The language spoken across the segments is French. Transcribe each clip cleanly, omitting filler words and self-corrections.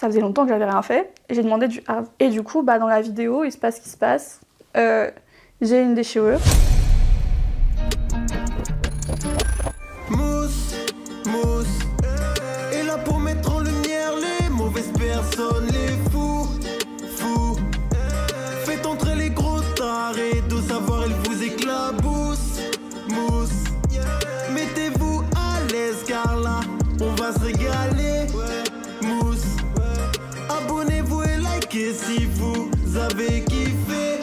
ça faisait longtemps que j'avais rien fait, et j'ai demandé du hard. Et du coup, dans la vidéo, il se passe ce qui se passe. J'ai une déchirure. Mousse, mousse, et là pour mettre en lumière les mauvaises personnes, les fous, fous. Faites entrer les gros tarés, de savoir ils vous éclaboussent, mousse. Mettez-vous à l'aise car là, on va se régaler, mousse. Abonnez-vous et likez si vous avez kiffé.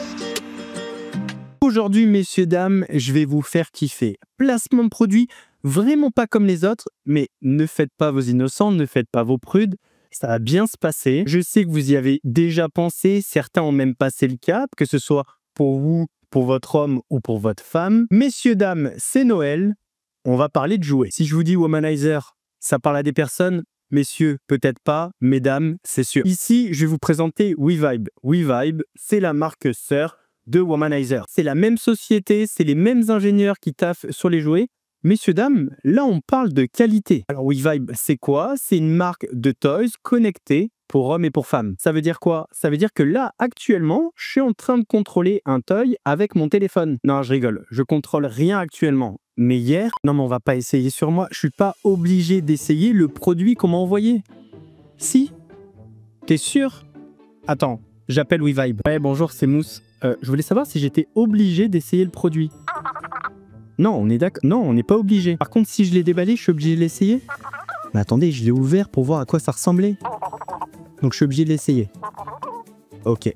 Aujourd'hui, messieurs, dames, je vais vous faire kiffer. Placement de produit, vraiment pas comme les autres, mais ne faites pas vos innocents, ne faites pas vos prudes. Ça va bien se passer. Je sais que vous y avez déjà pensé, certains ont même passé le cap, que ce soit pour vous, pour votre homme ou pour votre femme. Messieurs, dames, c'est Noël, on va parler de jouets. Si je vous dis womanizer, ça parle à des personnes. Messieurs, peut-être pas. Mesdames, c'est sûr. Ici, je vais vous présenter WeVibe. WeVibe, c'est la marque sœur de Womanizer. C'est la même société, c'est les mêmes ingénieurs qui taffent sur les jouets. Messieurs, dames, là, on parle de qualité. Alors, WeVibe, c'est quoi? C'est une marque de toys connectés pour hommes et pour femmes. Ça veut dire quoi? Ça veut dire que là, actuellement, je suis en train de contrôler un toy avec mon téléphone. Non, je rigole. Je contrôle rien actuellement. Mais hier, non, mais on va pas essayer sur moi. Je suis pas obligé d'essayer le produit qu'on m'a envoyé. Si? T'es sûr? Attends, j'appelle WeVibe. Ouais, bonjour, c'est Mousse. Je voulais savoir si j'étais obligé d'essayer le produit. Non, on est d'accord. Non, on n'est pas obligé. Par contre, si je l'ai déballé, je suis obligé de l'essayer. Mais attendez, je l'ai ouvert pour voir à quoi ça ressemblait. Donc, je suis obligé de l'essayer. Ok.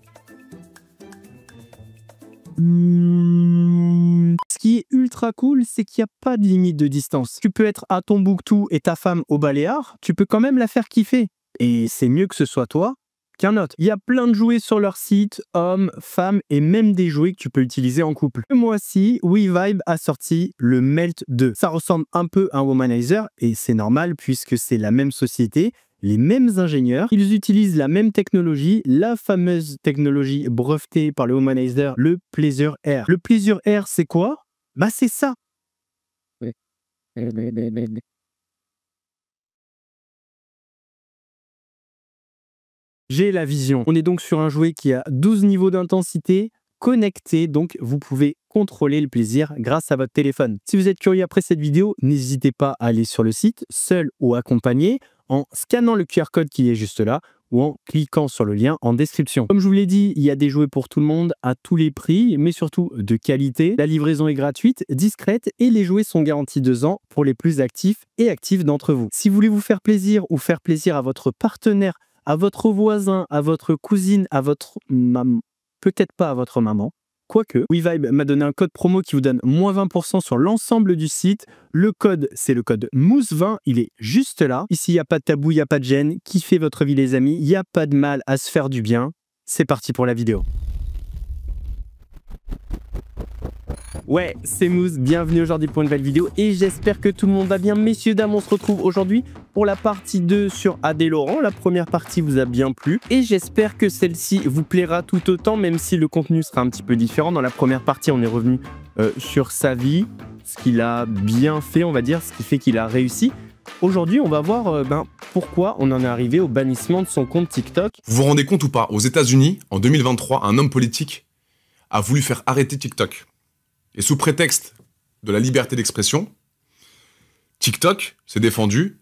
Ce qui est ultra cool, c'est qu'il n'y a pas de limite de distance. Tu peux être à Tombouctou et ta femme au Baléares, tu peux quand même la faire kiffer. Et c'est mieux que ce soit toi qu'un autre. Il y a plein de jouets sur leur site, hommes, femmes et même des jouets que tu peux utiliser en couple. Ce mois-ci, WeVibe a sorti le Melt 2. Ça ressemble un peu à un Womanizer et c'est normal puisque c'est la même société, les mêmes ingénieurs. Ils utilisent la même technologie, la fameuse technologie brevetée par le Womanizer, le Pleasure Air. Le Pleasure Air, c'est quoi? C'est ça. J'ai la vision. On est donc sur un jouet qui a 12 niveaux d'intensité, connecté, donc vous pouvez contrôler le plaisir grâce à votre téléphone. Si vous êtes curieux après cette vidéo, n'hésitez pas à aller sur le site, seul ou accompagné, en scannant le QR code qui est juste là, ou en cliquant sur le lien en description. Comme je vous l'ai dit, il y a des jouets pour tout le monde, à tous les prix, mais surtout de qualité. La livraison est gratuite, discrète, et les jouets sont garantis 2 ans pour les plus actifs et actifs d'entre vous. Si vous voulez vous faire plaisir ou faire plaisir à votre partenaire, à votre voisin, à votre cousine, à votre maman, peut-être pas à votre maman, quoique, WeVibe m'a donné un code promo qui vous donne moins 20% sur l'ensemble du site. Le code, c'est le code MOUSSE20, il est juste là. Ici, il n'y a pas de tabou, il n'y a pas de gêne. Kiffez votre vie les amis, il n'y a pas de mal à se faire du bien. C'est parti pour la vidéo. Ouais, c'est Mousse, bienvenue aujourd'hui pour une nouvelle vidéo et j'espère que tout le monde va bien. Messieurs, dames, on se retrouve aujourd'hui pour la partie 2 sur Adé Laurent. La première partie vous a bien plu et j'espère que celle-ci vous plaira tout autant, même si le contenu sera un petit peu différent. Dans la première partie, on est revenu sur sa vie, ce qu'il a bien fait, on va dire, ce qui fait qu'il a réussi. Aujourd'hui, on va voir pourquoi on en est arrivé au bannissement de son compte TikTok. Vous vous rendez compte ou pas? Aux États-Unis, en 2023, un homme politique a voulu faire arrêter TikTok. Et sous prétexte de la liberté d'expression, TikTok s'est défendu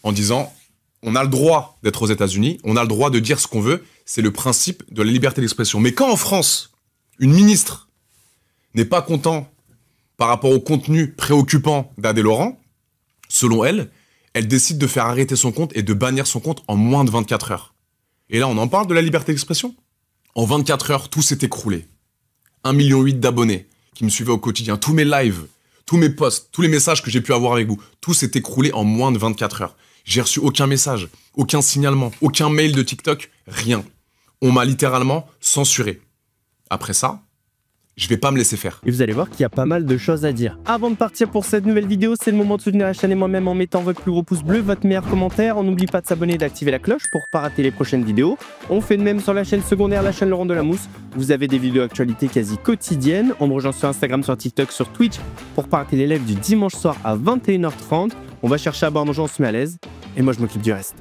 en disant « On a le droit d'être aux États-Unis, on a le droit de dire ce qu'on veut, c'est le principe de la liberté d'expression. » Mais quand en France, une ministre n'est pas content par rapport au contenu préoccupant d'Adé Laurent, selon elle, elle décide de faire arrêter son compte et de bannir son compte en moins de 24 heures. Et là, on en parle de la liberté d'expression? En 24 heures, tout s'est écroulé. 1,8 million d'abonnés qui me suivaient au quotidien, tous mes lives, tous mes posts, tous les messages que j'ai pu avoir avec vous, tout s'est écroulé en moins de 24 heures. J'ai reçu aucun message, aucun signalement, aucun mail de TikTok, rien. On m'a littéralement censuré. Après ça, je vais pas me laisser faire. Et vous allez voir qu'il y a pas mal de choses à dire. Avant de partir pour cette nouvelle vidéo, c'est le moment de soutenir la chaîne et moi-même en mettant votre plus gros pouce bleu, votre meilleur commentaire. On n'oublie pas de s'abonner et d'activer la cloche pour pas rater les prochaines vidéos. On fait de même sur la chaîne secondaire, la chaîne Laurent Delamousse. Vous avez des vidéos actualités quasi quotidiennes. On me rejoint sur Instagram, sur TikTok, sur Twitch pour pas rater les lives du dimanche soir à 21 h 30. On va chercher à boire nos gens, on se met à l'aise. Et moi, je m'occupe du reste.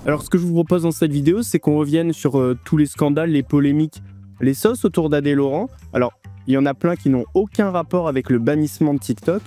Alors ce que je vous propose dans cette vidéo, c'est qu'on revienne sur tous les scandales, les polémiques, les sauces autour d'Adé Laurent. Alors, il y en a plein qui n'ont aucun rapport avec le bannissement de TikTok,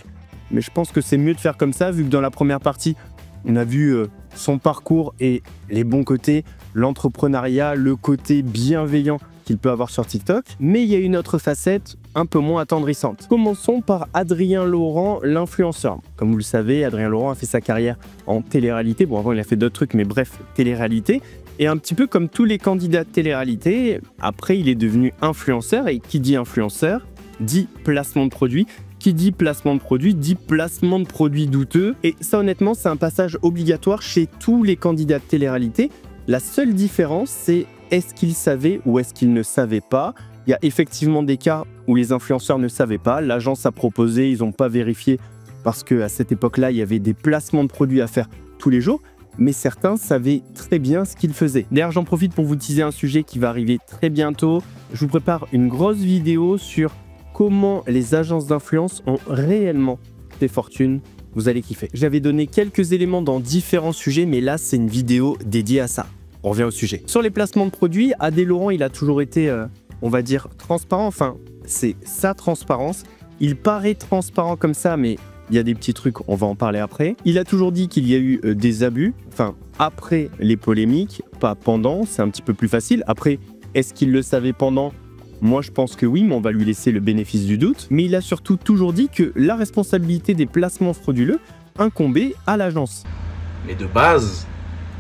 mais je pense que c'est mieux de faire comme ça, vu que dans la première partie, on a vu son parcours et les bons côtés, l'entrepreneuriat, le côté bienveillant qu'il peut avoir sur TikTok. Mais il y a une autre facette un peu moins attendrissante. Commençons par Adrien Laurent, l'influenceur. Comme vous le savez, Adrien Laurent a fait sa carrière en télé-réalité. Bon, avant, il a fait d'autres trucs, mais bref, télé-réalité. Et un petit peu comme tous les candidats de télé-réalité, après, il est devenu influenceur. Et qui dit influenceur, dit placement de produit. Qui dit placement de produit, dit placement de produits douteux. Et ça, honnêtement, c'est un passage obligatoire chez tous les candidats de télé-réalité. La seule différence, c'est est-ce qu'ils savaient ou est-ce qu'ils ne savaient pas. Il y a effectivement des cas où les influenceurs ne savaient pas. L'agence a proposé, ils n'ont pas vérifié parce qu'à cette époque-là, il y avait des placements de produits à faire tous les jours. Mais certains savaient très bien ce qu'ils faisaient. D'ailleurs, j'en profite pour vous teaser un sujet qui va arriver très bientôt. Je vous prépare une grosse vidéo sur comment les agences d'influence ont réellement des fortunes. Vous allez kiffer. J'avais donné quelques éléments dans différents sujets, mais là, c'est une vidéo dédiée à ça. On revient au sujet. Sur les placements de produits, Adé Laurent, il a toujours été, on va dire, transparent. Enfin, c'est sa transparence. Il paraît transparent comme ça, mais il y a des petits trucs, on va en parler après. Il a toujours dit qu'il y a eu des abus. Enfin, après les polémiques, pas pendant, c'est un petit peu plus facile. Après, est-ce qu'il le savait pendant ? Moi, je pense que oui, mais on va lui laisser le bénéfice du doute. Mais il a surtout toujours dit que la responsabilité des placements frauduleux incombait à l'agence. Mais de base,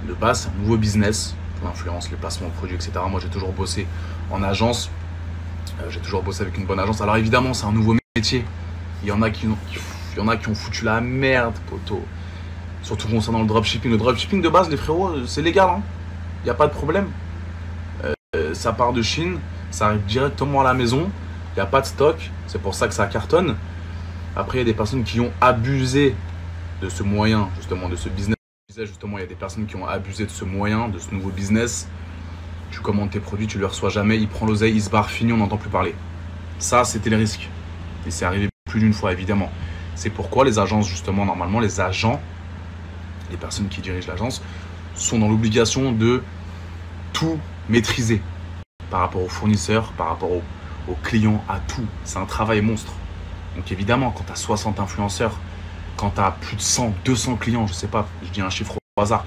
c'est un nouveau business, l'influence, les placements de produits, etc. Moi, j'ai toujours bossé en agence. J'ai toujours bossé avec une bonne agence. Alors évidemment, c'est un nouveau métier. Il y en a qui ont foutu la merde, poteau. Surtout concernant le dropshipping. Le dropshipping, de base, les frérots, c'est légal. Hein. Il n'y a pas de problème. Ça part de Chine. Ça arrive directement à la maison, il n'y a pas de stock, c'est pour ça que ça cartonne. Après, il y a des personnes qui ont abusé de ce moyen, justement, de ce business. Justement, il y a des personnes qui ont abusé de ce moyen, de ce nouveau business. Tu commandes tes produits, tu ne les reçois jamais, il prend l'oseille, il se barre, fini, on n'entend plus parler. Ça, c'était le risque. Et c'est arrivé plus d'une fois, évidemment. C'est pourquoi les agences, justement, normalement, les agents, les personnes qui dirigent l'agence, sont dans l'obligation de tout maîtriser. Par rapport aux fournisseurs, par rapport aux clients, à tout. C'est un travail monstre. Donc évidemment, quand tu as 60 influenceurs, quand tu as plus de 100, 200 clients, je sais pas, je dis un chiffre au hasard,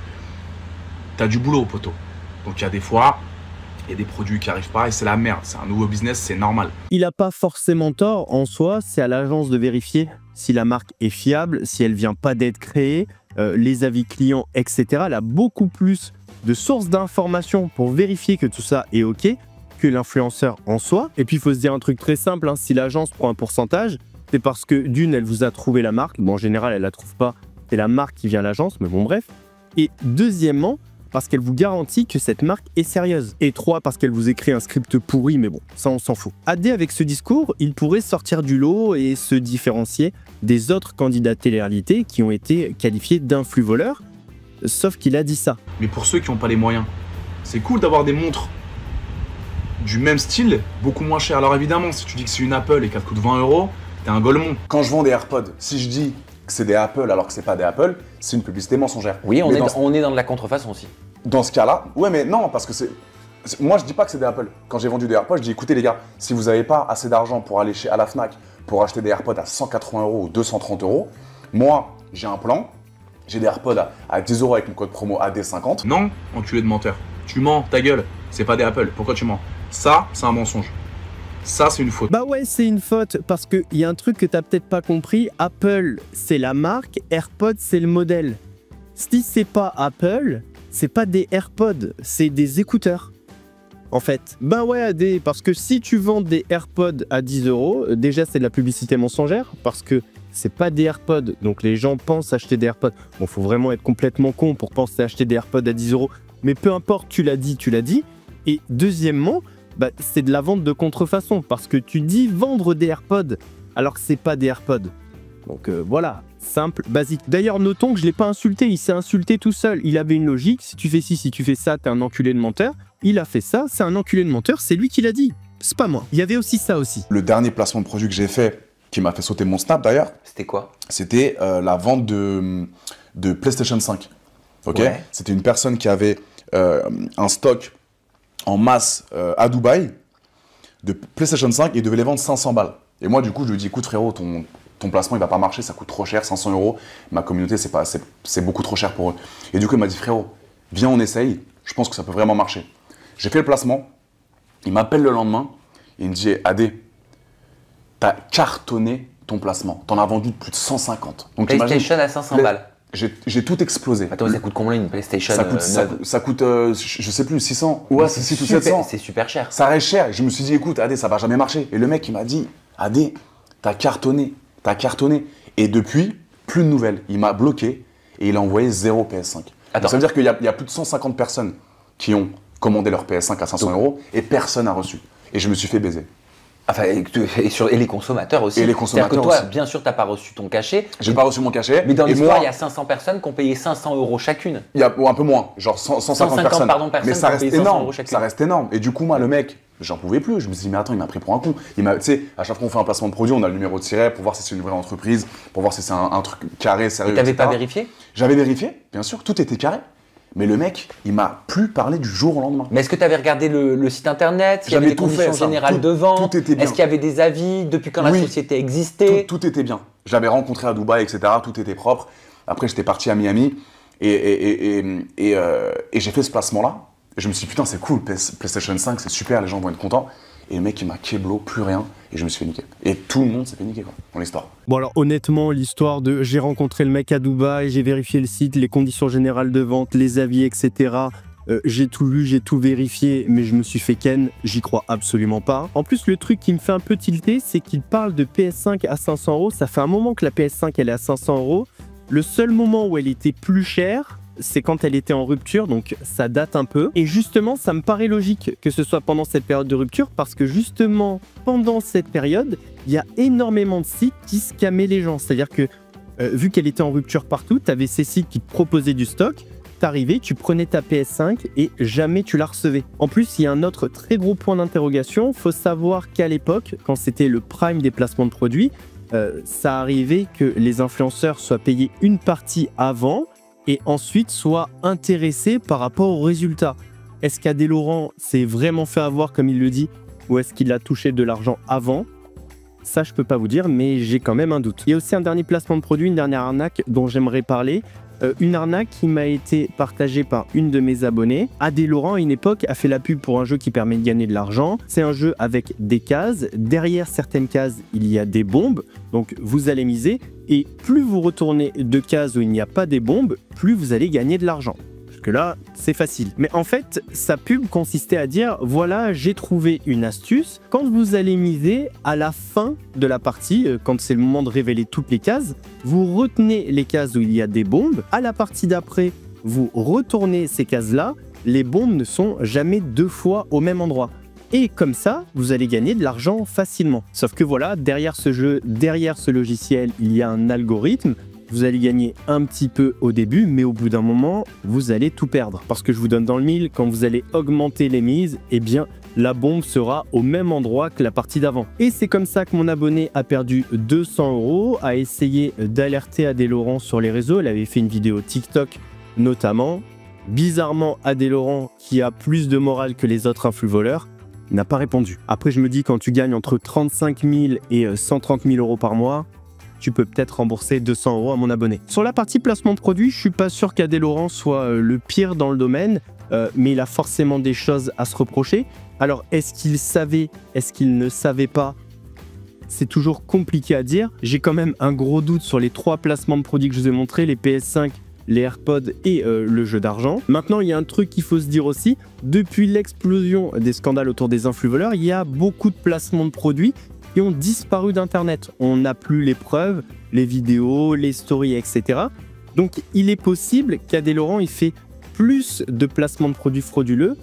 tu as du boulot, poteau. Donc il y a des fois, il y a des produits qui n'arrivent pas et c'est la merde. C'est un nouveau business, c'est normal. Il n'a pas forcément tort en soi, c'est à l'agence de vérifier si la marque est fiable, si elle vient pas d'être créée, les avis clients, etc. Elle a beaucoup plus de sources d'informations pour vérifier que tout ça est OK que l'influenceur en soi. Et puis il faut se dire un truc très simple, hein, si l'agence prend un pourcentage, c'est parce que d'une, elle vous a trouvé la marque. Bon, en général, elle la trouve pas, c'est la marque qui vient à l'agence, mais bon, bref. Et deuxièmement, parce qu'elle vous garantit que cette marque est sérieuse. Et 3, parce qu'elle vous écrit un script pourri, mais bon, ça on s'en fout. Adé, avec ce discours, il pourrait sortir du lot et se différencier des autres candidats télé-réalité qui ont été qualifiés d'influx voleurs, sauf qu'il a dit ça. Mais pour ceux qui n'ont pas les moyens, c'est cool d'avoir des montres du même style, beaucoup moins cher. Alors évidemment, si tu dis que c'est une Apple et qu'elle coûte 20 €, t'es un golemon. Quand je vends des AirPods, si je dis que c'est des Apple alors que c'est pas des Apple, c'est une publicité mensongère. Oui, on est dans de la contrefaçon aussi. Dans ce cas-là, ouais, mais non, parce que moi, je dis pas que c'est des Apple. Quand j'ai vendu des AirPods, je dis écoutez les gars, si vous n'avez pas assez d'argent pour aller à la Fnac pour acheter des AirPods à 180 € ou 230 €, moi, j'ai un plan. J'ai des AirPods à 10 € avec mon code promo AD50. Non, enculé de menteur. Tu mens, ta gueule. C'est pas des Apple. Pourquoi tu mens? Ça, c'est un mensonge. Ça, c'est une faute. Bah ouais, c'est une faute parce qu'il y a un truc que t'as peut-être pas compris. Apple, c'est la marque, AirPods, c'est le modèle. Si c'est pas Apple, c'est pas des AirPods, c'est des écouteurs. En fait. Ben ouais, Adé, parce que si tu vends des AirPods à 10 €, déjà c'est de la publicité mensongère parce que c'est pas des AirPods, donc les gens pensent acheter des AirPods. Bon, faut vraiment être complètement con pour penser acheter des AirPods à 10 €, mais peu importe, tu l'as dit. Et deuxièmement, bah, c'est de la vente de contrefaçon parce que tu dis vendre des AirPods alors que c'est pas des AirPods. Donc voilà, simple, basique. D'ailleurs, notons que je l'ai pas insulté, il s'est insulté tout seul. Il avait une logique, si tu fais ci, si tu fais ça, t'es un enculé de menteur. Il a fait ça, c'est un enculé de menteur, c'est lui qui l'a dit. C'est pas moi. Il y avait aussi ça aussi. Le dernier placement de produit que j'ai fait, qui m'a fait sauter mon Snap d'ailleurs. C'était quoi? C'était la vente de PlayStation 5. Ok. Ouais. C'était une personne qui avait un stock en masse à Dubaï de PlayStation 5 et il devait les vendre 500 balles. Et moi, du coup, je lui dis, écoute frérot, ton placement, il va pas marcher, ça coûte trop cher, 500 €. Ma communauté, c'est beaucoup trop cher pour eux. Et du coup, il m'a dit, frérot, viens, on essaye, je pense que ça peut vraiment marcher. J'ai fait le placement, il m'appelle le lendemain, et il me dit, Adé, t'as cartonné ton placement, t'en as vendu plus de 150. Donc, PlayStation à 500 balles. J'ai tout explosé. Attends, mais ça coûte combien une PlayStation ça coûte je sais plus, 600. Ouais, c'est 600 ou 700. C'est super cher. Ça reste cher. Et je me suis dit, écoute, Adé, ça va jamais marcher. Et le mec, il m'a dit, Adé, t'as cartonné. Et depuis, plus de nouvelles. Il m'a bloqué et il a envoyé 0 PS5. Donc, ça veut dire qu'il y a plus de 150 personnes qui ont commandé leur PS5 à 500 € et personne n'a reçu. Et je me suis fait baiser. Enfin, et les consommateurs aussi. Et les consommateurs C'est-à-dire que toi, aussi. bien sûr, tu n'as pas reçu ton cachet. J'ai pas reçu mon cachet. Mais dans et l'histoire, moi, il y a 500 personnes qui ont payé 500 € chacune. Il y a un peu moins, genre 150 personnes. personnes Mais ça qui ont reste payé 500 énorme. € chacune. Ça reste énorme. Et du coup, moi, le mec, j'en pouvais plus. Je me suis dit, mais attends, il m'a pris pour un con. Tu sais, à chaque fois qu'on fait un placement de produit, on a le numéro de siret pour voir si c'est une vraie entreprise, pour voir si c'est un truc carré, sérieux. Et t'avais etc. pas vérifié? J'avais vérifié, bien sûr, tout était carré. Mais le mec, il m'a plus parlé du jour au lendemain. Mais est-ce que tu avais regardé le site internet? S'il y avait J'avais des tout conditions fait, ça. générales de vente? Tout était bien. Est-ce qu'il y avait des avis depuis quand la Oui. société existait? Tout était bien. Je l'avais rencontré à Dubaï, etc. Tout était propre. Après, j'étais parti à Miami et j'ai fait ce placement-là. Et je me suis dit, putain, c'est cool, PlayStation 5, c'est super, les gens vont être contents. Et le mec, il m'a kéblo, plus rien, et je me suis fait niquer. Et tout le monde s'est fait niquer, quoi, dans l'histoire. Bon alors honnêtement, l'histoire de j'ai rencontré le mec à Dubaï, j'ai vérifié le site, les conditions générales de vente, les avis, etc. J'ai tout lu, j'ai tout vérifié, mais je me suis fait ken, j'y crois absolument pas. En plus, le truc qui me fait un peu tilter, c'est qu'il parle de PS5 à 500 €. Ça fait un moment que la PS5, elle est à 500 €. Le seul moment où elle était plus chère, c'est quand elle était en rupture, donc ça date un peu. Et justement, ça me paraît logique que ce soit pendant cette période de rupture, parce que justement, pendant cette période, il y a énormément de sites qui scammaient les gens. C'est-à-dire que, vu qu'elle était en rupture partout, tu avais ces sites qui te proposaient du stock, t'arrivais, tu prenais ta PS5 et jamais tu la recevais. En plus, il y a un autre très gros point d'interrogation. Faut savoir qu'à l'époque, quand c'était le prime des placements de produits, ça arrivait que les influenceurs soient payés une partie avant, et ensuite soit intéressé par rapport aux résultats. Est-ce qu'Adé Laurent s'est vraiment fait avoir comme il le dit, ou est-ce qu'il a touché de l'argent avant? Ça, je peux pas vous dire, mais j'ai quand même un doute. Il y a aussi un dernier placement de produit, une dernière arnaque dont j'aimerais parler. Une arnaque qui m'a été partagée par une de mes abonnées. Adé Laurent, à une époque, a fait la pub pour un jeu qui permet de gagner de l'argent. C'est un jeu avec des cases. Derrière certaines cases, il y a des bombes. Donc, vous allez miser. Et plus vous retournez de cases où il n'y a pas des bombes, plus vous allez gagner de l'argent. Parce que là, c'est facile. Mais en fait, sa pub consistait à dire « Voilà, j'ai trouvé une astuce. Quand vous allez miser, à la fin de la partie, quand c'est le moment de révéler toutes les cases, vous retenez les cases où il y a des bombes. À la partie d'après, vous retournez ces cases-là. Les bombes ne sont jamais deux fois au même endroit. Et comme ça, vous allez gagner de l'argent facilement. Sauf que voilà, derrière ce jeu, derrière ce logiciel, il y a un algorithme. Vous allez gagner un petit peu au début, mais au bout d'un moment, vous allez tout perdre. Parce que je vous donne dans le mille, quand vous allez augmenter les mises, eh bien, la bombe sera au même endroit que la partie d'avant. Et c'est comme ça que mon abonné a perdu 200 €, a essayé d'alerter Adé Laurent sur les réseaux. Elle avait fait une vidéo TikTok notamment. Bizarrement, Adé Laurent, qui a plus de morale que les autres influx voleurs, n'a pas répondu. Après, je me dis, quand tu gagnes entre 35 000 et 130 000 € par mois, tu peux peut-être rembourser 200 € à mon abonné. Sur la partie placement de produits, je suis pas sûr qu'Adé Laurent soit le pire dans le domaine, mais il a forcément des choses à se reprocher. Alors, est-ce qu'il savait? Est-ce qu'il ne savait pas? C'est toujours compliqué à dire. J'ai quand même un gros doute sur les 3 placements de produits que je vous ai montrés, les PS5, les AirPods et le jeu d'argent. Maintenant, il y a un truc qu'il faut se dire aussi. Depuis l'explosion des scandales autour des influx voleurs, il y a beaucoup de placements de produits qui ont disparu d'Internet. On n'a plus les preuves, les vidéos, les stories, etc. Donc, il est possible qu'Adé Laurent il fait plus de placements de produits frauduleux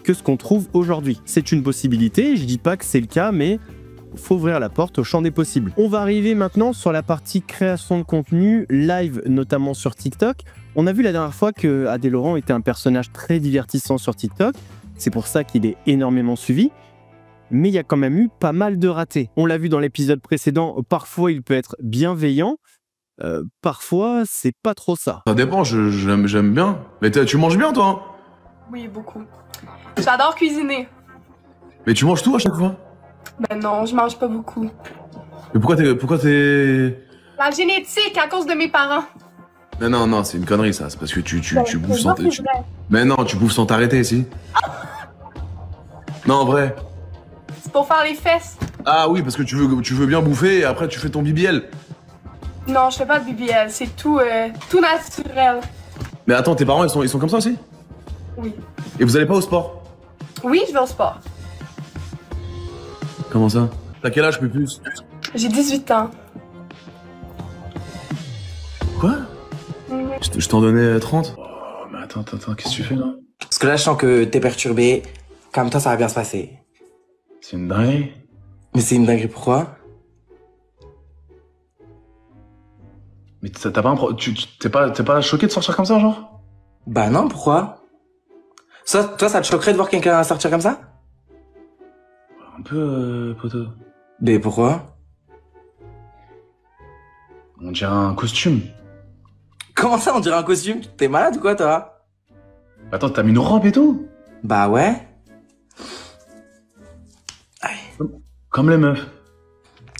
que ce qu'on trouve aujourd'hui. C'est une possibilité, je dis pas que c'est le cas, mais il faut ouvrir la porte au champ des possibles. On va arriver maintenant sur la partie création de contenu, live notamment sur TikTok. On a vu la dernière fois que Adé Laurent était un personnage très divertissant sur TikTok. C'est pour ça qu'il est énormément suivi. Mais il y a quand même eu pas mal de ratés. On l'a vu dans l'épisode précédent, parfois il peut être bienveillant, parfois c'est pas trop ça. Ça dépend, j'aime bien. Mais tu manges bien, toi? Oui, beaucoup. J'adore cuisiner. Mais tu manges tout à chaque fois? Ben non, je mange pas beaucoup. Mais pourquoi t'es... La génétique, à cause de mes parents. Mais non, c'est une connerie ça, c'est parce que tu Ben, bouffes c'est sans... vrai, c'est vrai. Mais non, tu bouffes sans t'arrêter, si. Non, en vrai. C'est pour faire les fesses. Ah oui, parce que tu veux bien bouffer et après tu fais ton BBL. Non, je fais pas de BBL, c'est tout naturel. Mais attends, tes parents, ils sont comme ça aussi? Oui. Et vous allez pas au sport? Oui, je vais au sport. Comment ça? T'as quel âge, Pupus? J'ai 18 ans. Quoi? Mhm. Je t'en donnais 30? Oh, mais attends, qu'est-ce que tu fais là? Parce que là, je sens que t'es perturbé. Comme toi, ça va bien se passer. C'est une dinguerie. Mais c'est une dinguerie, pourquoi? Mais t'as pas un t'es pas choqué de sortir comme ça, genre? Bah non, pourquoi? Toi, ça te choquerait de voir quelqu'un sortir comme ça? Un peu, poteau. Mais pourquoi? On dirait un costume. Comment ça, on dirait un costume? T'es malade ou quoi, toi? Attends, t'as mis une robe et tout? Bah ouais. Comme les meufs.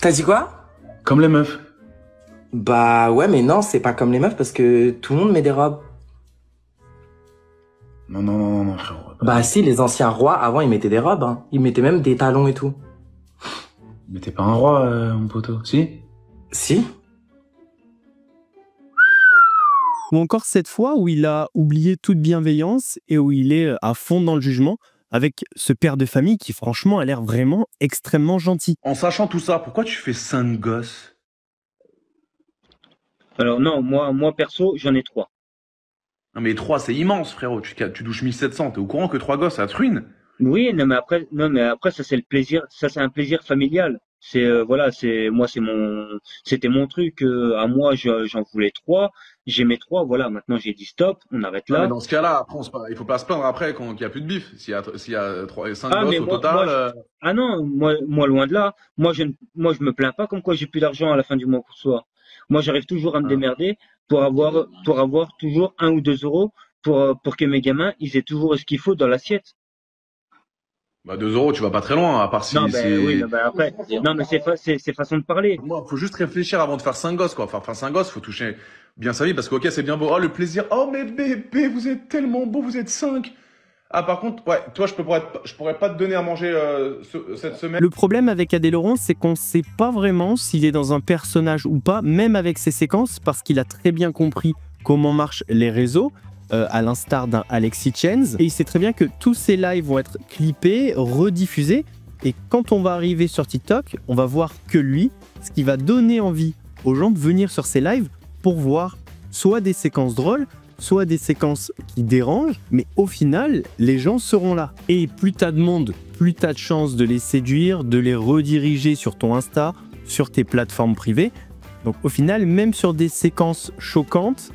T'as dit quoi? Comme les meufs. Bah ouais, mais non, c'est pas comme les meufs parce que tout le monde met des robes. Non, frérot. Bah si, les anciens rois, avant, ils mettaient des robes, hein. Ils mettaient même des talons et tout. Mais t'es pas un roi, mon poteau, si? Si? Ou encore cette fois où il a oublié toute bienveillance et où il est à fond dans le jugement avec ce père de famille qui franchement a l'air vraiment extrêmement gentil. En sachant tout ça, pourquoi tu fais 5 gosses? Alors non, moi perso, j'en ai 3. Non mais 3 c'est immense, frérot. Tu touches 1700, t'es au courant que 3 gosses ça te ruine? Oui, non mais après ça c'est le plaisir, ça c'est un plaisir familial. Voilà, c'était mon truc. À moi, j'en voulais 3, j'aimais 3. Voilà, maintenant j'ai dit stop, on arrête Non, là. mais dans ce cas-là, après, il faut pas se plaindre après qu'il n'y a plus de bif. S'il y a 5 Ah gosses mais au moi, total. ah non, moi loin de là. Moi je me plains pas comme quoi j'ai plus d'argent à la fin du mois pour soi. Moi j'arrive toujours à me démerder pour avoir toujours 1 ou 2 euros pour que mes gamins ils aient toujours ce qu'il faut dans l'assiette. Bah 2 euros, tu vas pas très loin, à part si Non, c'est... oui, non, après, non, mais c'est façon de parler. Moi, faut juste réfléchir avant de faire 5 gosses, quoi. Enfin, faire 5 gosses, faut toucher bien sa vie, parce que, ok, c'est bien beau. Oh, le plaisir. Oh, mais bébé, vous êtes tellement beau, vous êtes 5. Ah, par contre, ouais, toi, je pourrais pas te donner à manger cette semaine. Le problème avec Adé Laurent, c'est qu'on sait pas vraiment s'il est dans un personnage ou pas, même avec ses séquences, parce qu'il a très bien compris comment marchent les réseaux, à l'instar d'un Alexis Chenz. Et il sait très bien que tous ces lives vont être clippés, rediffusés. Et quand on va arriver sur TikTok, on va voir que lui, ce qui va donner envie aux gens de venir sur ces lives pour voir soit des séquences drôles, soit des séquences qui dérangent, mais au final, les gens seront là. Et plus t'as de monde, plus t'as de chances de les séduire, de les rediriger sur ton Insta, sur tes plateformes privées. Donc au final, même sur des séquences choquantes,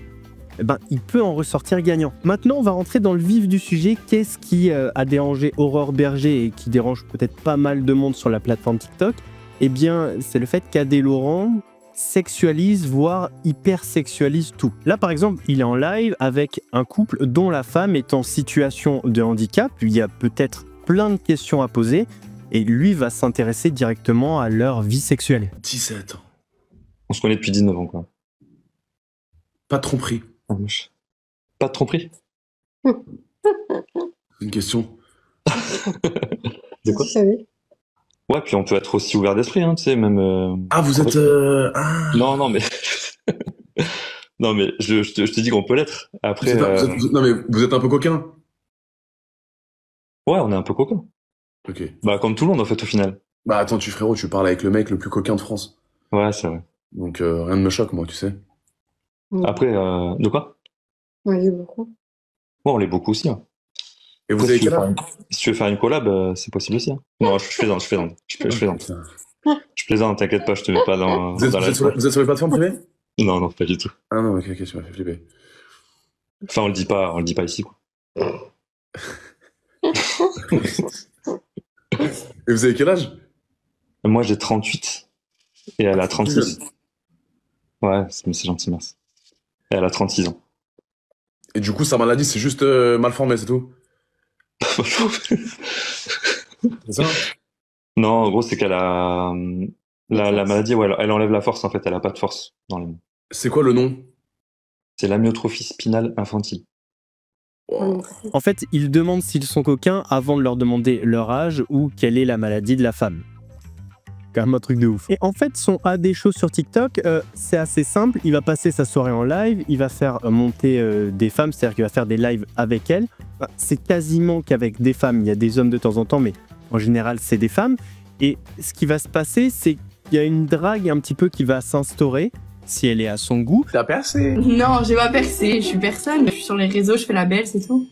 eh ben, il peut en ressortir gagnant. Maintenant, on va rentrer dans le vif du sujet. Qu'est-ce qui a dérangé Aurore Berger et qui dérange peut-être pas mal de monde sur la plateforme TikTok? Eh bien, c'est le fait qu'Adé Laurent sexualise, voire hypersexualise tout. Là, par exemple, il est en live avec un couple dont la femme est en situation de handicap. Il y a peut-être plein de questions à poser et lui va s'intéresser directement à leur vie sexuelle. 17 ans. On se connaît depuis 19 ans, quoi. Pas de tromperie. Pas de tromperie? Une question. De quoi? Ouais, puis on peut être aussi ouvert d'esprit, hein, tu sais, même... Ah, vous êtes... Non, mais... non, mais je te dis qu'on peut l'être. Après... Non, mais vous êtes un peu coquin. Ouais, on est un peu coquin. Ok. Bah, comme tout le monde, en fait, au final. Bah, attends, frérot, tu parles avec le mec le plus coquin de France. Ouais, c'est vrai. Donc, rien ne me choque, moi, tu sais. Après, de quoi? Ouais, beaucoup. Ouais, on l'est beaucoup aussi, hein. Et vous avez quel âge? Si tu veux faire une collab, c'est possible aussi, hein. Non, je plaisante. Je plaisante, t'inquiète pas, je te mets pas dans... Vous êtes sur les plateformes privées? Non, pas du tout. Ah non, ok, tu m'as fait flipper. Enfin, on le dit pas ici, quoi. Et vous avez quel âge? Moi, j'ai 38. Et elle a 36. Ouais, mais c'est gentil, merci. Et elle a 36 ans. Et du coup, sa maladie, c'est juste mal formé, c'est tout? C'est ça? Non, en gros, c'est qu'elle a la maladie, ouais, elle enlève la force en fait, elle a pas de force dans les mains. C'est quoi le nom? C'est l'amyotrophie spinale infantile. En fait, ils demandent s'ils sont coquins avant de leur demander leur âge ou quelle est la maladie de la femme. Quand même un truc de ouf. Et en fait, son AD show sur TikTok, c'est assez simple. Il va passer sa soirée en live, il va faire monter des femmes, c'est-à-dire qu'il va faire des lives avec elles. C'est quasiment qu'avec des femmes. Il y a des hommes de temps en temps, mais en général, c'est des femmes. Et ce qui va se passer, c'est qu'il y a une drague un petit peu qui va s'instaurer, si elle est à son goût. T'as percé? Non, j'ai pas percé, je suis personne. Je suis sur les réseaux, je fais la belle, c'est tout.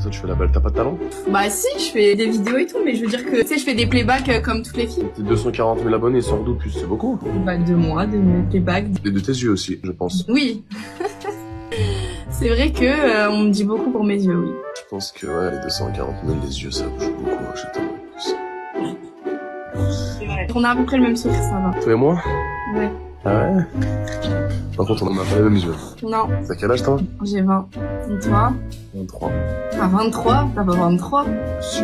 Ça, tu fais la belle, t'as pas de talent? Bah si, je fais des vidéos et tout, mais je veux dire que, tu sais, je fais des playbacks comme toutes les filles. T'es 240 000 abonnés, sort d'où plus, c'est beaucoup. Bah de moi, de mes playbacks. Et de tes yeux aussi, je pense. Oui. C'est vrai que on me dit beaucoup pour mes yeux, oui. Je pense que ouais, les 240 000, les yeux, ça bouge beaucoup, je t'en C'est vrai. On a à peu près le même sourire, ça va. Toi et moi? Ouais. Ah ouais? Par contre, on en a pas les mêmes yeux. Non. T'as quel âge, toi? J'ai 20. Et toi? 23. Ah, 23? T'as pas 23? Si.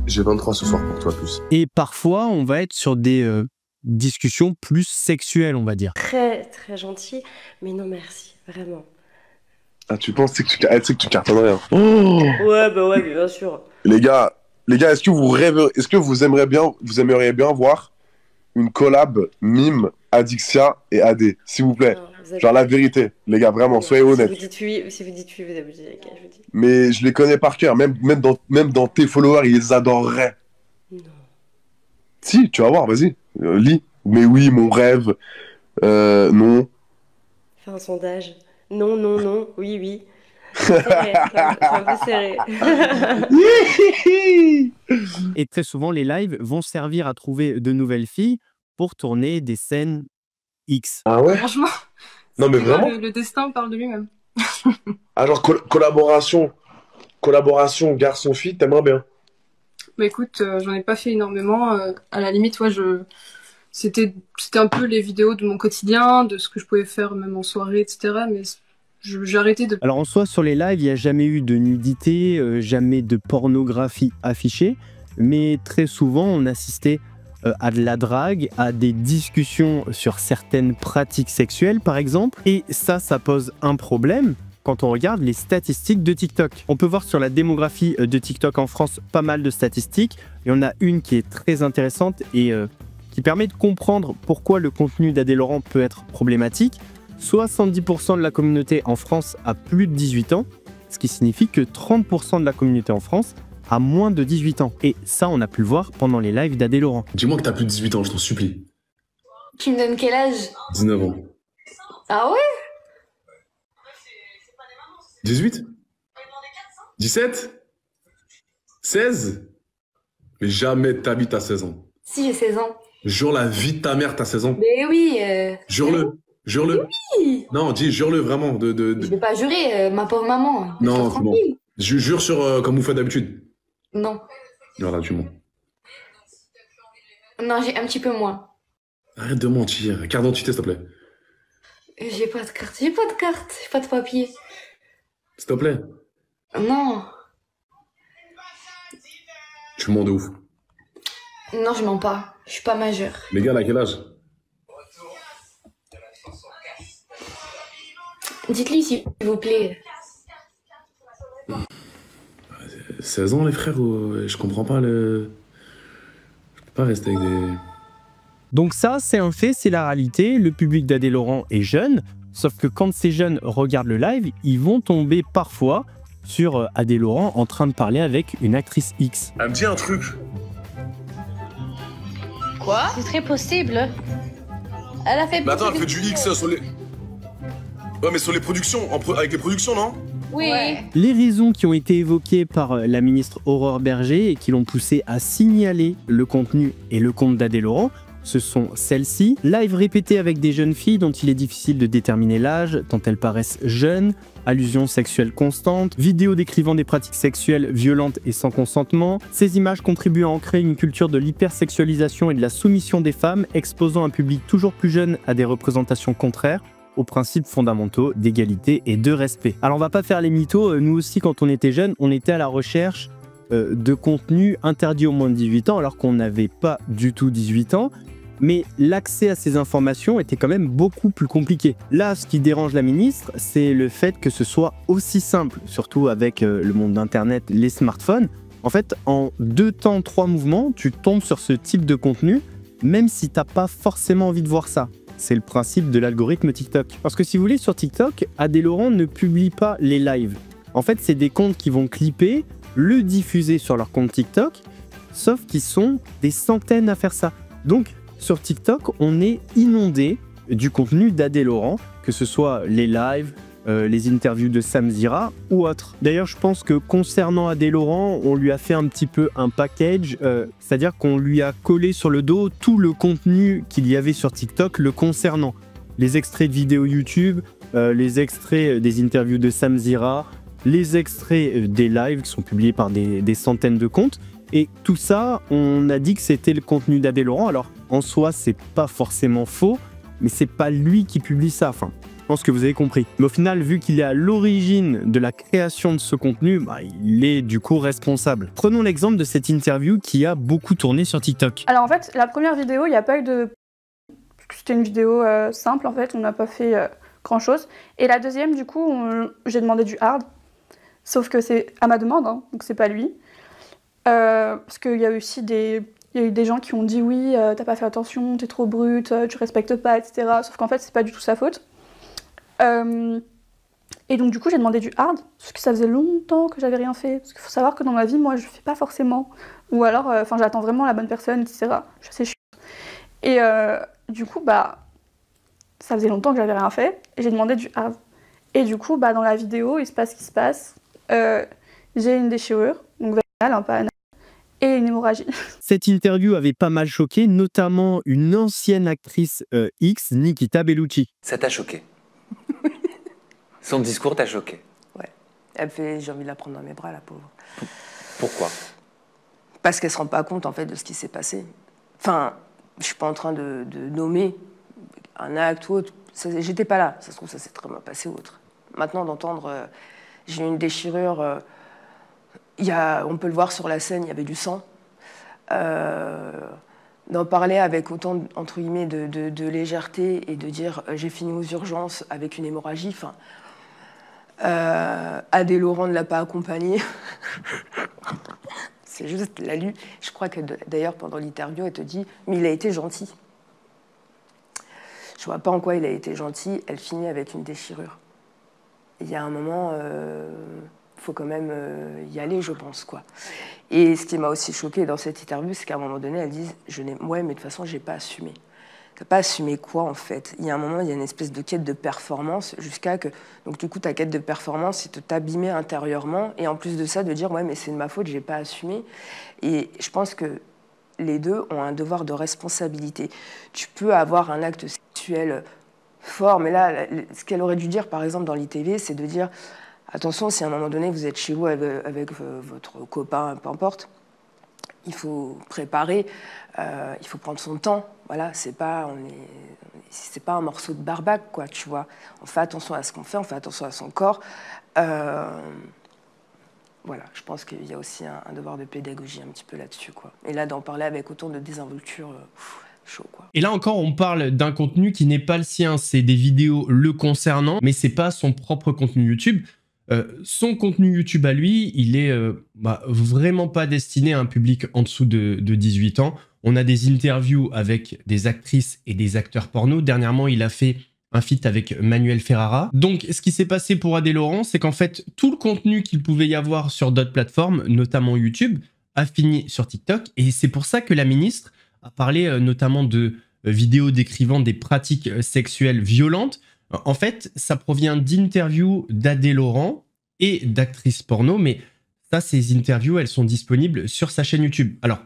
J'ai 23 ce soir pour toi, plus. Et parfois, on va être sur des discussions plus sexuelles, on va dire. Très, très gentil, mais non merci, vraiment. Ah, tu penses que tu cartonnerais, hein? Ouais, bah ouais, bien sûr. Les gars, est-ce que vous rêvez, est-ce que vous aimeriez bien voir une collab Mime, Adixia et AD, s'il vous plaît? Non, genre la vérité, les gars, vraiment, soyez honnêtes. Si vous dites oui, vous abusez, les gars, je vous dis. Mais je les connais par cœur, même dans tes followers, ils les adoreraient. Non. Si, tu vas voir, vas-y, lis. Mais oui, mon rêve, non. Fais un sondage. Non, non, non, oui, oui. C'est un peu serré. Et très souvent, les lives vont servir à trouver de nouvelles filles pour tourner des scènes X. Ah ouais? Franchement. Non mais vraiment? Le destin parle de lui-même. Ah genre collaboration garçon-fille, t'aimerais bien? Bah écoute, j'en ai pas fait énormément. À la limite, ouais, c'était un peu les vidéos de mon quotidien, de ce que je pouvais faire même en soirée, etc. Mais j'ai arrêté de... Alors en soi, sur les lives, il n'y a jamais eu de nudité, jamais de pornographie affichée, mais très souvent, on assistait à de la drague, à des discussions sur certaines pratiques sexuelles, par exemple. Et ça pose un problème quand on regarde les statistiques de TikTok. On peut voir sur la démographie de TikTok en France pas mal de statistiques. Il y en a une qui est très intéressante et qui permet de comprendre pourquoi le contenu d'Adé Laurent peut être problématique. 70% de la communauté en France a plus de 18 ans, ce qui signifie que 30% de la communauté en France a moins de 18 ans. Et ça, on a pu le voir pendant les lives d'Adé Laurent. Dis-moi que t'as plus de 18 ans, je t'en supplie. Tu me donnes quel âge? 19 ans. Ah ouais? 18? 17? 16? Mais jamais de ta vie t'as 16 ans. Si, j'ai 16 ans. Jure la vie de ta mère, t'as 16 ans. Mais oui. Jure-le. Jure-le. Oui. Non, dis, jure-le vraiment. Je vais pas jurer, ma pauvre maman. Non, c'est bon. Jure sur comme vous faites d'habitude. Non. Voilà, tu mens. Non, j'ai un petit peu moins. Arrête de mentir. Carte d'identité, s'il te plaît. J'ai pas de carte, j'ai pas de papier. S'il te plaît. Non. Tu mens de ouf. Non, je mens pas. Je suis pas majeure. Les gars, à quel âge? Dites-lui s'il vous plaît. 16 ans, les frères, je comprends pas le... Je peux pas rester avec des... Donc ça, c'est un fait, c'est la réalité. Le public d'Adé Laurent est jeune, sauf que quand ces jeunes regardent le live, ils vont tomber parfois sur Adé Laurent en train de parler avec une actrice X. Elle me dit un truc. Quoi? C'est très possible. Elle a fait... Mais attends, elle fait du X sur les... Ouais, mais sur les productions, avec les productions, non? Oui. Ouais. Les raisons qui ont été évoquées par la ministre Aurore Bergé et qui l'ont poussée à signaler le contenu et le compte d'Adé Laurent, ce sont celles-ci. Live répété avec des jeunes filles dont il est difficile de déterminer l'âge, tant elles paraissent jeunes, allusions sexuelles constantes, vidéos décrivant des pratiques sexuelles violentes et sans consentement. Ces images contribuent à ancrer une culture de l'hypersexualisation et de la soumission des femmes, exposant un public toujours plus jeune à des représentations contraires, aux principes fondamentaux d'égalité et de respect. Alors on va pas faire les mythos, nous aussi quand on était jeunes, on était à la recherche de contenu interdit aux moins de 18 ans alors qu'on n'avait pas du tout 18 ans. Mais l'accès à ces informations était quand même beaucoup plus compliqué. Là, ce qui dérange la ministre, c'est le fait que ce soit aussi simple, surtout avec le monde d'Internet, les smartphones. En fait, en 2 temps, 3 mouvements, tu tombes sur ce type de contenu, même si tu n'as pas forcément envie de voir ça. C'est le principe de l'algorithme TikTok. Parce que si vous voulez, sur TikTok, Adé Laurent ne publie pas les lives. En fait, c'est des comptes qui vont clipper, le diffuser sur leur compte TikTok, sauf qu'ils sont des centaines à faire ça. Donc, sur TikTok, on est inondé du contenu d'Adé Laurent, que ce soit les lives, les interviews de Sam Zira ou autres. D'ailleurs, je pense que concernant Adé Laurent, on lui a fait un petit peu un package, c'est-à-dire qu'on lui a collé sur le dos tout le contenu qu'il y avait sur TikTok le concernant. Les extraits de vidéos YouTube, les extraits des interviews de Sam Zira, les extraits des lives qui sont publiés par des centaines de comptes. Et tout ça, on a dit que c'était le contenu d'Adé Laurent. Alors, en soi, c'est pas forcément faux, mais c'est pas lui qui publie ça. Enfin, je pense que vous avez compris. Mais au final, vu qu'il est à l'origine de la création de ce contenu, il est du coup responsable. Prenons l'exemple de cette interview qui a beaucoup tourné sur TikTok. Alors en fait, la première vidéo, il n'y a pas eu de... C'était une vidéo simple en fait, on n'a pas fait grand-chose. Et la deuxième, du coup, j'ai demandé du hard. Sauf que c'est à ma demande, hein, donc c'est pas lui. Parce qu'il y a aussi il y a eu des gens qui ont dit oui, t'as pas fait attention, t'es trop brute, tu respectes pas, etc. Sauf qu'en fait, c'est pas du tout sa faute. Et donc, du coup, j'ai demandé du hard, parce que ça faisait longtemps que j'avais rien fait. Parce qu'il faut savoir que dans ma vie, moi, je fais pas forcément. Ou alors, j'attends vraiment la bonne personne, etc. Je sais, je suis... Et du coup, ça faisait longtemps que j'avais rien fait. Et j'ai demandé du hard. Et du coup, dans la vidéo, il se passe ce qui se passe. J'ai une déchirure, donc vaginale, pas anale, et une hémorragie. Cette interview avait pas mal choqué, notamment une ancienne actrice X, Nikita Bellucci. Ça t'a choqué? Son discours t'a choqué? Ouais. Elle fait, j'ai envie de la prendre dans mes bras, la pauvre. Pourquoi? Parce qu'elle se rend pas compte, en fait, de ce qui s'est passé. Enfin, je suis pas en train de nommer un acte ou autre. J'étais pas là. Ça se trouve, ça s'est très bien passé ou autre. Maintenant, d'entendre, j'ai eu une déchirure, on peut le voir sur la scène, il y avait du sang. D'en parler avec autant, entre guillemets, de légèreté et de dire j'ai fini aux urgences avec une hémorragie. Enfin, Adé Laurent ne l'a pas accompagné. C'est juste, elle l'a lu. Je crois que d'ailleurs, pendant l'interview, elle te dit mais il a été gentil. Je vois pas en quoi il a été gentil. Elle finit avec une déchirure. Il y a un moment, faut quand même y aller, je pense, quoi. Et ce qui m'a aussi choquée dans cette interview, c'est qu'à un moment donné, elle dit ouais, mais de toute façon, j'ai pas assumé. T'as pas assumé quoi, en fait? Il y a un moment, il y a une espèce de quête de performance jusqu'à que... Donc, du coup, ta quête de performance, c'est de t'abîmer intérieurement. Et en plus de ça, de dire, ouais, mais c'est de ma faute, j'ai pas assumé. Et je pense que les deux ont un devoir de responsabilité. Tu peux avoir un acte sexuel fort, mais là, ce qu'elle aurait dû dire, par exemple, dans l'ITV, c'est de dire, attention, si à un moment donné, vous êtes chez vous avec votre copain, peu importe, il faut préparer, il faut prendre son temps. Voilà, c'est pas un morceau de barbac, quoi, tu vois. On fait attention à ce qu'on fait, on fait attention à son corps. Voilà, je pense qu'il y a aussi un devoir de pédagogie un petit peu là-dessus, quoi. Et là, d'en parler avec autant de désinvolture, chaud, quoi. Et là encore, on parle d'un contenu qui n'est pas le sien. C'est des vidéos le concernant, mais c'est pas son propre contenu YouTube. Son contenu YouTube à lui, il est vraiment pas destiné à un public en dessous de 18 ans. On a des interviews avec des actrices et des acteurs porno. Dernièrement, il a fait un feat avec Manuel Ferrara. Donc, ce qui s'est passé pour Adé Laurent, c'est qu'en fait, tout le contenu qu'il pouvait y avoir sur d'autres plateformes, notamment YouTube, a fini sur TikTok. Et c'est pour ça que la ministre a parlé notamment de vidéos décrivant des pratiques sexuelles violentes. En fait, ça provient d'interviews d'Adé Laurent et d'actrices porno, mais ça, ces interviews, elles sont disponibles sur sa chaîne YouTube. Alors,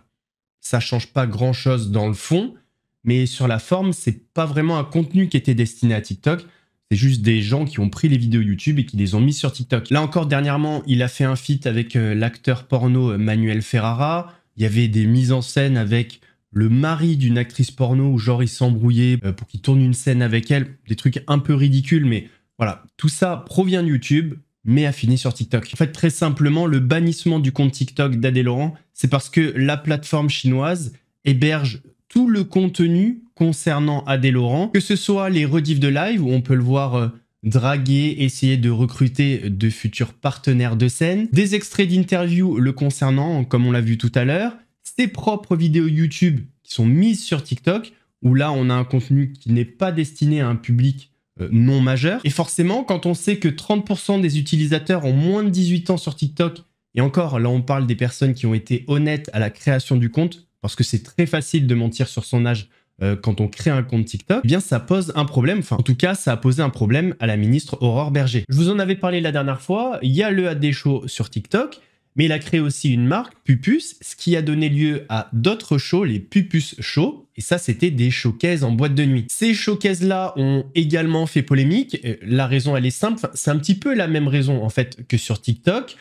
ça change pas grand-chose dans le fond, mais sur la forme, c'est pas vraiment un contenu qui était destiné à TikTok. C'est juste des gens qui ont pris les vidéos YouTube et qui les ont mis sur TikTok. Là encore, dernièrement, il a fait un feat avec l'acteur porno Manuel Ferrara. Il y avait des mises en scène avec le mari d'une actrice porno où genre il s'embrouillait pour qu'il tourne une scène avec elle, des trucs un peu ridicules, mais voilà, tout ça provient de YouTube, mais a fini sur TikTok. En fait, très simplement, le bannissement du compte TikTok d'Adèle Laurent, c'est parce que la plateforme chinoise héberge tout le contenu concernant Adèle Laurent, que ce soit les rediffs de live où on peut le voir draguer, essayer de recruter de futurs partenaires de scène, des extraits d'interviews le concernant, comme on l'a vu tout à l'heure, ses propres vidéos YouTube qui sont mises sur TikTok, où là on a un contenu qui n'est pas destiné à un public non majeur. Et forcément, quand on sait que 30% des utilisateurs ont moins de 18 ans sur TikTok, et encore, là on parle des personnes qui ont été honnêtes à la création du compte, parce que c'est très facile de mentir sur son âge quand on crée un compte TikTok, eh bien ça pose un problème, enfin en tout cas ça a posé un problème à la ministre Aurore Bergé. Je vous en avais parlé la dernière fois, il y a le AD Show sur TikTok, mais il a créé aussi une marque, Pupus, ce qui a donné lieu à d'autres shows, les Pupus Show, et ça c'était des showcases en boîte de nuit. Ces showcases-là ont également fait polémique, la raison elle est simple, c'est un petit peu la même raison en fait que sur TikTok,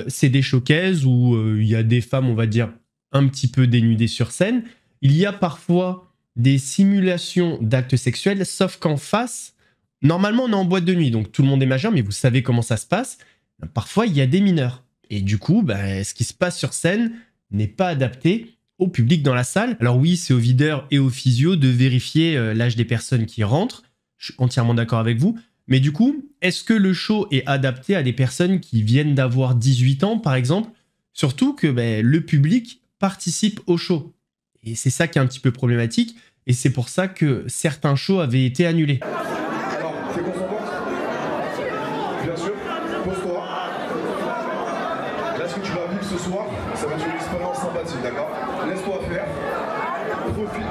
c'est des showcases où il y a des femmes, on va dire, un petit peu dénudées sur scène, il y a parfois des simulations d'actes sexuels, sauf qu'en face, normalement on est en boîte de nuit, donc tout le monde est majeur, mais vous savez comment ça se passe, parfois il y a des mineurs. Et du coup, ce qui se passe sur scène n'est pas adapté au public dans la salle. Alors oui, c'est aux videurs et aux physios de vérifier l'âge des personnes qui rentrent. Je suis entièrement d'accord avec vous. Mais du coup, est-ce que le show est adapté à des personnes qui viennent d'avoir 18 ans, par exemple? Surtout que le public participe au show. Et c'est ça qui est un petit peu problématique. Et c'est pour ça que certains shows avaient été annulés. Alors, c'est qu'on s'en porte? Bien sûr. Pose-toi. Là, ce que tu vas vivre ce soir, ça va être une expérience sympathique, d'accord? Laisse-toi faire. Profite.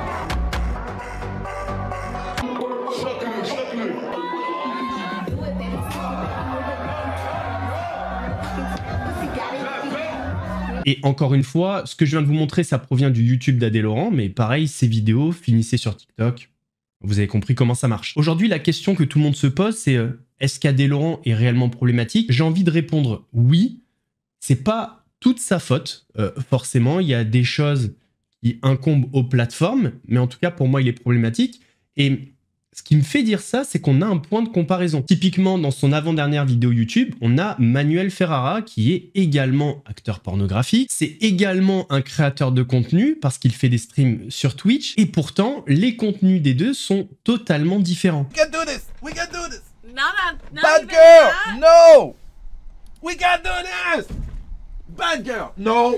Choque-le, choque-le. Et encore une fois, ce que je viens de vous montrer, ça provient du YouTube d'Adèle Laurent, mais pareil, ces vidéos finissaient sur TikTok. Vous avez compris comment ça marche. Aujourd'hui, la question que tout le monde se pose, c'est est-ce qu'Adèle Laurent est réellement problématique? J'ai envie de répondre oui. C'est pas toute sa faute, forcément. Il y a des choses qui incombent aux plateformes, mais en tout cas, pour moi, il est problématique. Et ce qui me fait dire ça, c'est qu'on a un point de comparaison. Typiquement, dans son avant-dernière vidéo YouTube, on a Manuel Ferrara, qui est également acteur pornographique. C'est également un créateur de contenu, parce qu'il fait des streams sur Twitch. Et pourtant, les contenus des deux sont totalement différents. We can do this! We can do this! Not Bad even girl! that. No! We can do this! Bad girl! No!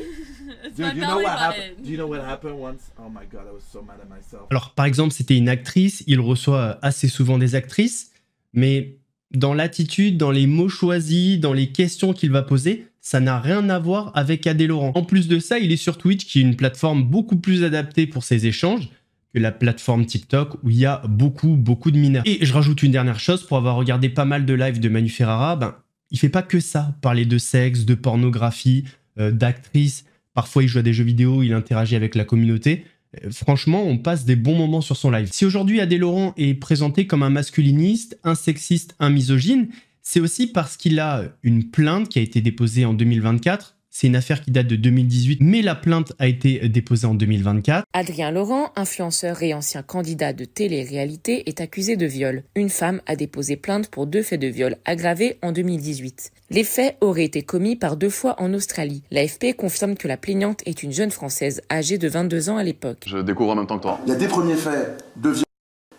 It's Dude, my you know belly what button. happened? Do you know what happened once? Oh my god, I was so mad at myself. Alors, par exemple, c'était une actrice, il reçoit assez souvent des actrices, mais dans l'attitude, dans les mots choisis, dans les questions qu'il va poser, ça n'a rien à voir avec Adèle Laurent. En plus de ça, il est sur Twitch, qui est une plateforme beaucoup plus adaptée pour ses échanges que la plateforme TikTok, où il y a beaucoup de mineurs. Et je rajoute une dernière chose, pour avoir regardé pas mal de lives de Manu Ferrara, il fait pas que ça, parler de sexe, de pornographie, d'actrices. Parfois, il joue à des jeux vidéo, il interagit avec la communauté. Franchement, on passe des bons moments sur son live. Si aujourd'hui, Adèle Laurent est présenté comme un masculiniste, un sexiste, un misogyne, c'est aussi parce qu'il a une plainte qui a été déposée en 2024. C'est une affaire qui date de 2018, mais la plainte a été déposée en 2024. Adrien Laurent, influenceur et ancien candidat de télé-réalité, est accusé de viol. Une femme a déposé plainte pour 2 faits de viol aggravés en 2018. Les faits auraient été commis par 2 fois en Australie. L'AFP confirme que la plaignante est une jeune Française âgée de 22 ans à l'époque. Je découvre en même temps que toi. Il y a des premiers faits de viol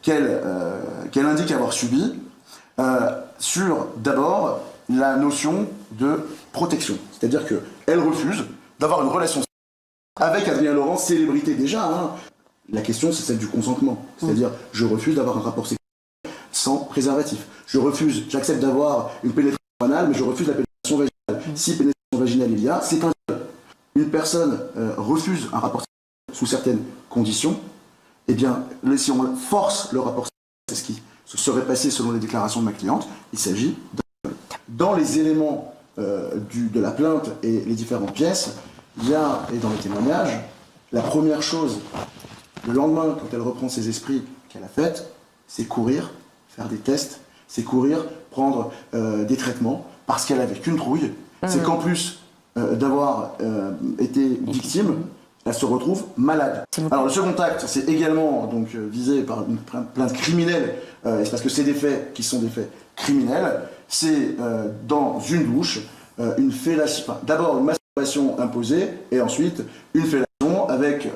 qu'elle indique avoir subis sur d'abord la notion de protection. C'est-à-dire qu'elle refuse d'avoir une relation avec Adrien Laurent, célébrité déjà. Hein. La question, c'est celle du consentement. C'est-à-dire, je refuse d'avoir un rapport sexuel sans préservatif. J'accepte d'avoir une pénétration anale, mais je refuse la pénétration vaginale. Si pénétration vaginale il y a, c'est un viol. Une personne refuse un rapport sexuel sous certaines conditions, eh bien, si on force le rapport sexuel, c'est ce qui se serait passé selon les déclarations de ma cliente, il s'agit d'un viol. Dans les éléments de la plainte et les différentes pièces, il y a, et dans les témoignages, la première chose, le lendemain, quand elle reprend ses esprits qu'elle a faites, c'est courir, faire des tests, c'est courir, prendre des traitements, parce qu'elle avait qu'une trouille. C'est qu'en plus d'avoir été victime, elle se retrouve malade. Alors le second acte, c'est également donc visé par une plainte criminelle, et c'est parce que c'est des faits qui sont des faits criminels. C'est dans une douche, une fellation, enfin, d'abord une masturbation imposée, et ensuite une fellation avec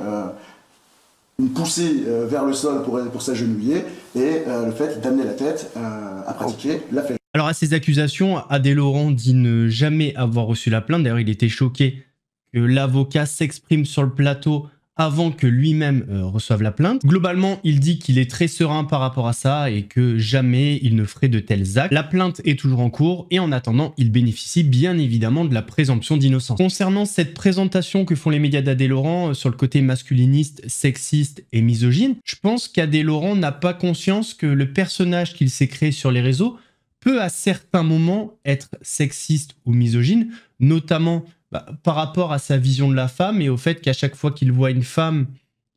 une poussée vers le sol pour s'agenouiller, et le fait d'amener la tête à pratiquer la fellation. Alors à ces accusations, Adé Laurent dit ne jamais avoir reçu la plainte. D'ailleurs, il était choqué que l'avocat s'exprime sur le plateau avant que lui-même reçoive la plainte. Globalement, il dit qu'il est très serein par rapport à ça et que jamais il ne ferait de tels actes. La plainte est toujours en cours et en attendant, il bénéficie bien évidemment de la présomption d'innocence. Concernant cette présentation que font les médias d'Adé Laurent sur le côté masculiniste, sexiste et misogyne, je pense qu'Adé Laurent n'a pas conscience que le personnage qu'il s'est créé sur les réseaux peut à certains moments être sexiste ou misogyne, notamment par rapport à sa vision de la femme et au fait qu'à chaque fois qu'il voit une femme,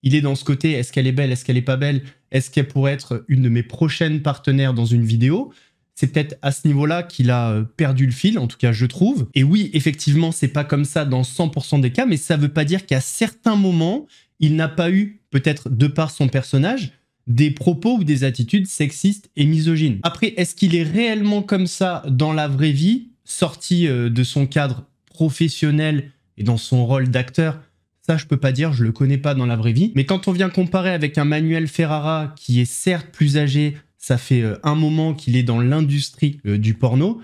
il est dans ce côté, est-ce qu'elle est belle, est-ce qu'elle est pas belle, est-ce qu'elle pourrait être une de mes prochaines partenaires dans une vidéo. C'est peut-être à ce niveau-là qu'il a perdu le fil, en tout cas je trouve. Et oui, effectivement, c'est pas comme ça dans 100% des cas, mais ça veut pas dire qu'à certains moments, il n'a pas eu, peut-être de par son personnage, des propos ou des attitudes sexistes et misogynes. Après, est-ce qu'il est réellement comme ça dans la vraie vie, sorti de son cadre professionnel et dans son rôle d'acteur? Ça, je peux pas dire, je le connais pas dans la vraie vie. Mais quand on vient comparer avec un Manuel Ferrara, qui est certes plus âgé, ça fait un moment qu'il est dans l'industrie du porno,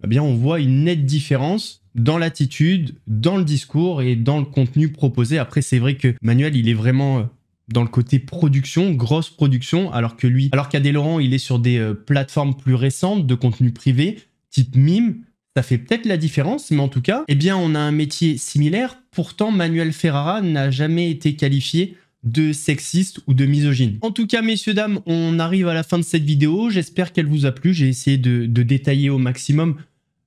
eh bien on voit une nette différence dans l'attitude, dans le discours et dans le contenu proposé. Après, c'est vrai que Manuel, il est vraiment dans le côté production, grosse production, alors qu'Adé Laurent, il est sur des plateformes plus récentes de contenu privé, type mime. Ça fait peut-être la différence, mais en tout cas, eh bien, on a un métier similaire. Pourtant, Manuel Ferrara n'a jamais été qualifié de sexiste ou de misogyne. En tout cas, messieurs, dames, on arrive à la fin de cette vidéo. J'espère qu'elle vous a plu. J'ai essayé de détailler au maximum.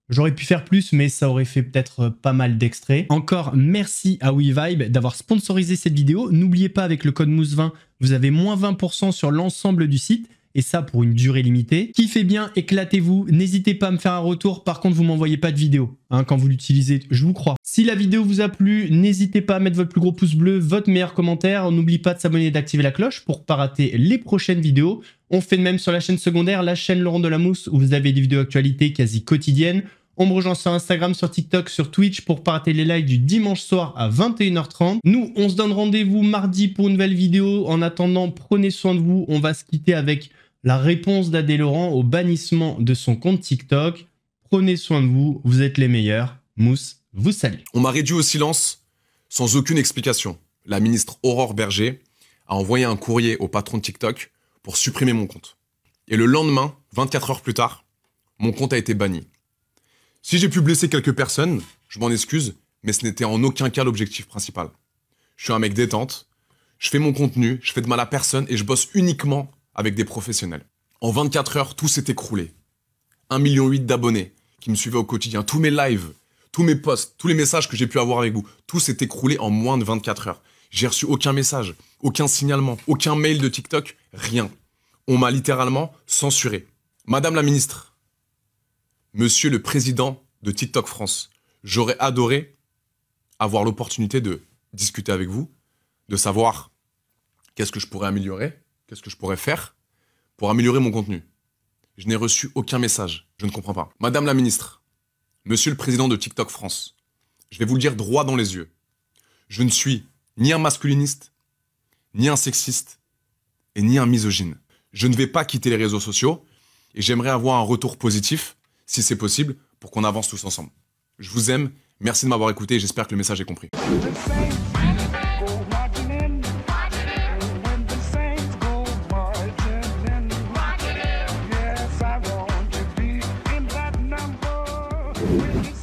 J'aurais pu faire plus, mais ça aurait fait peut-être pas mal d'extraits. Encore merci à WeVibe d'avoir sponsorisé cette vidéo. N'oubliez pas, avec le code MOUSSE20, vous avez moins 20% sur l'ensemble du site. Et ça pour une durée limitée. Kiffez bien, éclatez-vous, n'hésitez pas à me faire un retour. Par contre, vous m'envoyez pas de vidéo quand vous l'utilisez, je vous crois. Si la vidéo vous a plu, n'hésitez pas à mettre votre plus gros pouce bleu, votre meilleur commentaire. N'oubliez pas de s'abonner et d'activer la cloche pour pas rater les prochaines vidéos. On fait de même sur la chaîne secondaire, la chaîne Laurent Delamousse, où vous avez des vidéos actualités quasi quotidiennes. On me rejoint sur Instagram, sur TikTok, sur Twitch pour pas rater les lives du dimanche soir à 21h30. Nous, on se donne rendez-vous mardi pour une nouvelle vidéo. En attendant, prenez soin de vous. On va se quitter avec la réponse d'Adé Laurent au bannissement de son compte TikTok. Prenez soin de vous, vous êtes les meilleurs. Mousse vous salue. On m'a réduit au silence sans aucune explication. La ministre Aurore Berger a envoyé un courrier au patron de TikTok pour supprimer mon compte. Et le lendemain, 24 heures plus tard, mon compte a été banni. Si j'ai pu blesser quelques personnes, je m'en excuse, mais ce n'était en aucun cas l'objectif principal. Je suis un mec détente, je fais mon contenu, je fais de mal à personne et je bosse uniquement avec des professionnels. En 24 heures, tout s'est écroulé. 1,8 million d'abonnés qui me suivaient au quotidien. Tous mes lives, tous mes posts, tous les messages que j'ai pu avoir avec vous, tout s'est écroulé en moins de 24 heures. J'ai reçu aucun message, aucun signalement, aucun mail de TikTok, rien. On m'a littéralement censuré. Madame la ministre, monsieur le président de TikTok France, j'aurais adoré avoir l'opportunité de discuter avec vous, de savoir qu'est-ce que je pourrais améliorer, qu'est-ce que je pourrais faire pour améliorer mon contenu. Je n'ai reçu aucun message. Je ne comprends pas. Madame la ministre, monsieur le président de TikTok France, je vais vous le dire droit dans les yeux. Je ne suis ni un masculiniste, ni un sexiste, et ni un misogyne. Je ne vais pas quitter les réseaux sociaux, et j'aimerais avoir un retour positif, si c'est possible, pour qu'on avance tous ensemble. Je vous aime, merci de m'avoir écouté, et j'espère que le message est compris. When